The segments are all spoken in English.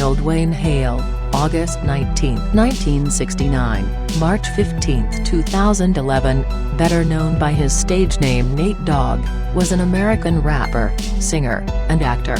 Nathaniel Dwayne Hale, August 19, 1969, March 15, 2011, better known by his stage name Nate Dogg, was an American rapper, singer, and actor.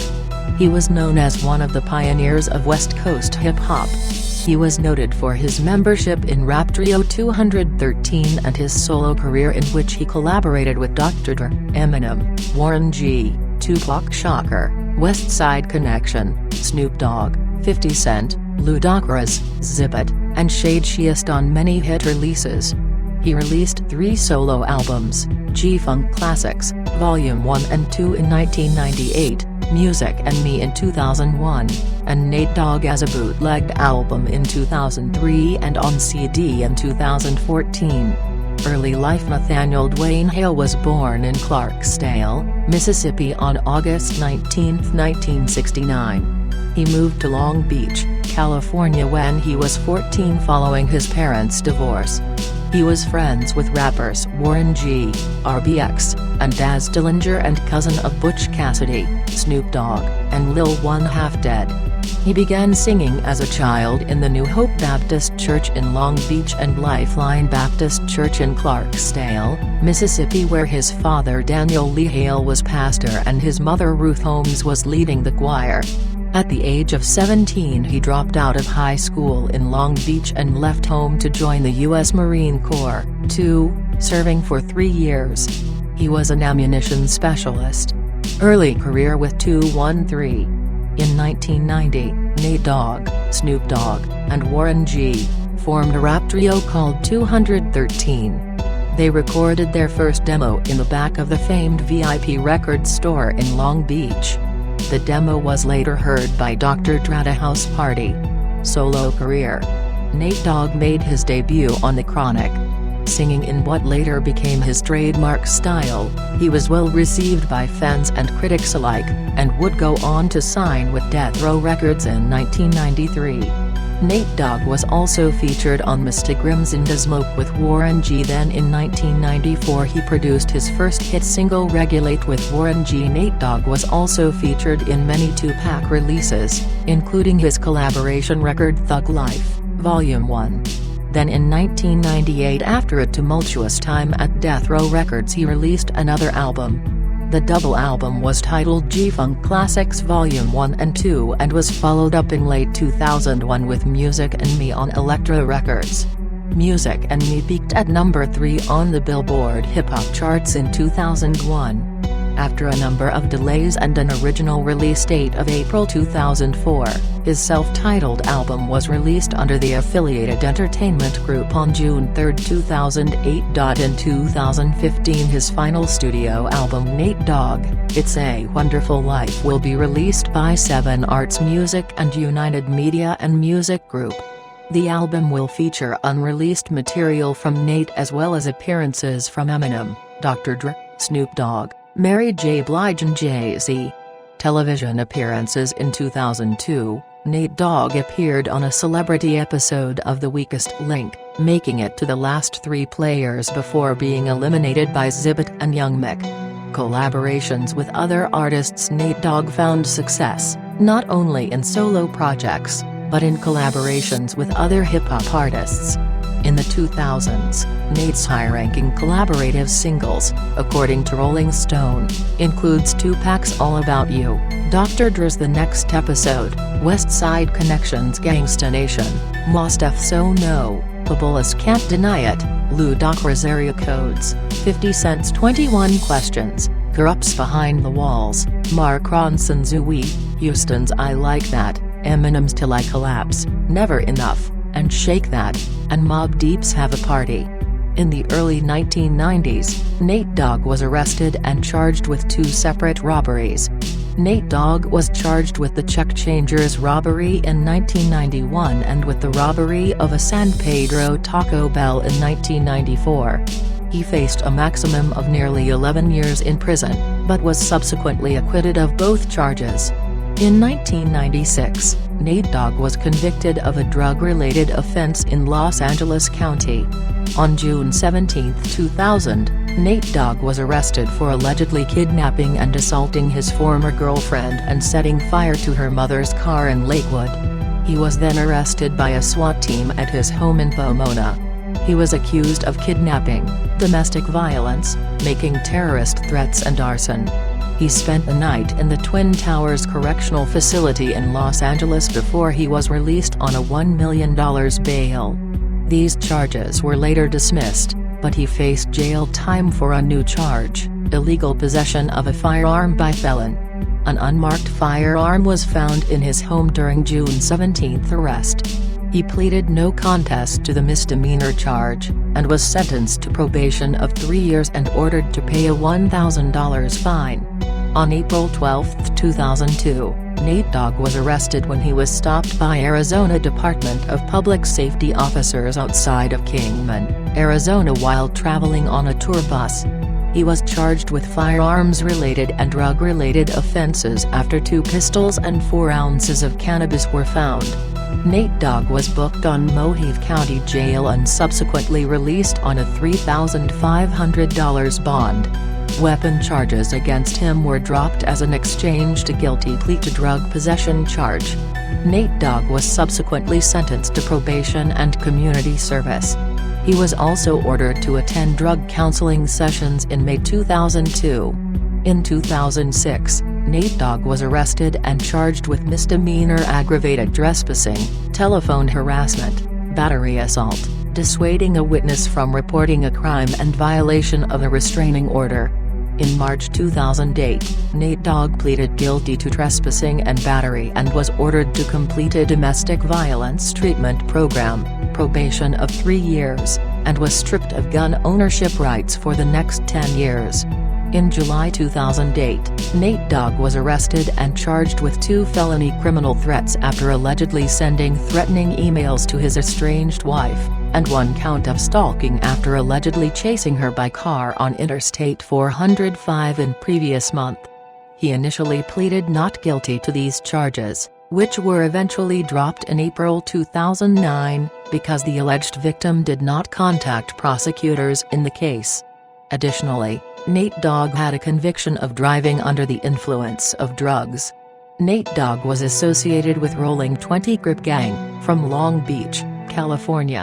He was known as one of the pioneers of West Coast hip-hop. He was noted for his membership in rap trio 213 and his solo career, in which he collaborated with Dr. Dre, Eminem, Warren G., Tupac Shakur, West Side Connection, Snoop Dogg, 50 Cent, Ludacris, Zip It, and Shade Sheist on many hit releases. He released 3 solo albums, G-Funk Classics, Volume 1 and 2 in 1998, Music and Me in 2001, and Nate Dogg as a bootlegged album in 2003 and on CD in 2014. Early life. Nathaniel Dwayne Hale was born in Clarksdale, Mississippi on August 19, 1969. He moved to Long Beach, California when he was 14 following his parents' divorce. He was friends with rappers Warren G., RBX, and Daz Dillinger, and cousin of Butch Cassidy, Snoop Dogg, and Lil 1/2 Dead. He began singing as a child in the New Hope Baptist Church in Long Beach and Lifeline Baptist Church in Clarksdale, Mississippi, where his father Daniel Lee Hale was pastor and his mother Ruth Holmes was leading the choir. At the age of 17 he dropped out of high school in Long Beach and left home to join the U.S. Marine Corps, serving for 3 years. He was an ammunition specialist. Early career with 213. In 1990, Nate Dogg, Snoop Dogg, and Warren G. formed a rap trio called 213. They recorded their first demo in the back of the famed VIP record store in Long Beach. The demo was later heard by Dr. Dre at a house party. Solo career. Nate Dogg made his debut on The Chronic. Singing in what later became his trademark style, he was well received by fans and critics alike, and would go on to sign with Death Row Records in 1993. Nate Dogg was also featured on Mr. Grimm's In Da Smoke with Warren G. Then in 1994 he produced his first hit single Regulate with Warren G. Nate Dogg was also featured in many Tupac releases, including his collaboration record Thug Life, Volume 1. Then in 1998, after a tumultuous time at Death Row Records, he released another album. The double album was titled G-Funk Classics Volume 1 and 2 and was followed up in late 2001 with Music and Me on Elektra Records. Music and Me peaked at number 3 on the Billboard hip-hop charts in 2001. After a number of delays and an original release date of April 2004, his self-titled album was released under the Affiliated Entertainment Group on June 3, 2008. In 2015 his final studio album Nate Dogg, It's a Wonderful Life, will be released by 7 Arts Music and United Media and Music Group. The album will feature unreleased material from Nate as well as appearances from Eminem, Dr. Dre, Snoop Dogg, Mary J. Blige and Jay-Z. Television appearances. In 2002, Nate Dogg appeared on a celebrity episode of The Weakest Link, making it to the last 3 players before being eliminated by Zip It and Young Mick. Collaborations with other artists. Nate Dogg found success, not only in solo projects, but in collaborations with other hip-hop artists. In the 2000s, Nate's high-ranking collaborative singles, according to Rolling Stone, includes Tupac's All About You, Dr. Dre's The Next Episode, West Side Connection's Gangsta Nation, Mos Def So No, Fabolous Can't Deny It, Ludacris Area Codes, 50 Cent's 21 Questions, Crip's Behind the Walls, Mark Ronson's Ooh-Wee, Houston's I Like That, Eminem's Till I Collapse, Never Enough, and Shake That, and Mobb Deep's Have a Party. In the early 1990s, Nate Dogg was arrested and charged with 2 separate robberies. Nate Dogg was charged with the check changer's robbery in 1991 and with the robbery of a San Pedro Taco Bell in 1994. He faced a maximum of nearly 11 years in prison, but was subsequently acquitted of both charges. In 1996, Nate Dogg was convicted of a drug-related offense in Los Angeles County. On June 17, 2000, Nate Dogg was arrested for allegedly kidnapping and assaulting his former girlfriend and setting fire to her mother's car in Lakewood. He was then arrested by a SWAT team at his home in Pomona. He was accused of kidnapping, domestic violence, making terrorist threats and arson. He spent the night in the Twin Towers Correctional Facility in Los Angeles before he was released on a $1 million bail. These charges were later dismissed, but he faced jail time for a new charge: illegal possession of a firearm by felon. An unmarked firearm was found in his home during June 17 arrest. He pleaded no contest to the misdemeanor charge, and was sentenced to probation of 3 years and ordered to pay a $1,000 fine. On April 12, 2002, Nate Dogg was arrested when he was stopped by Arizona Department of Public Safety officers outside of Kingman, Arizona while traveling on a tour bus. He was charged with firearms-related and drug-related offenses after 2 pistols and 4 ounces of cannabis were found. Nate Dogg was booked on Mohave County Jail and subsequently released on a $3,500 bond. Weapon charges against him were dropped as an exchange to guilty plea to drug possession charge. Nate Dogg was subsequently sentenced to probation and community service. He was also ordered to attend drug counseling sessions in May 2002. In 2006, Nate Dogg was arrested and charged with misdemeanor aggravated trespassing, telephone harassment, battery assault, dissuading a witness from reporting a crime and violation of a restraining order. In March 2008, Nate Dogg pleaded guilty to trespassing and battery and was ordered to complete a domestic violence treatment program, probation of 3 years, and was stripped of gun ownership rights for the next 10 years. In July 2008, Nate Dogg was arrested and charged with 2 felony criminal threats after allegedly sending threatening emails to his estranged wife, and 1 count of stalking after allegedly chasing her by car on Interstate 405 in previous month. He initially pleaded not guilty to these charges, which were eventually dropped in April 2009, because the alleged victim did not contact prosecutors in the case. Additionally, Nate Dogg had a conviction of driving under the influence of drugs. Nate Dogg was associated with Rollin 20 Crip gang, from Long Beach, California.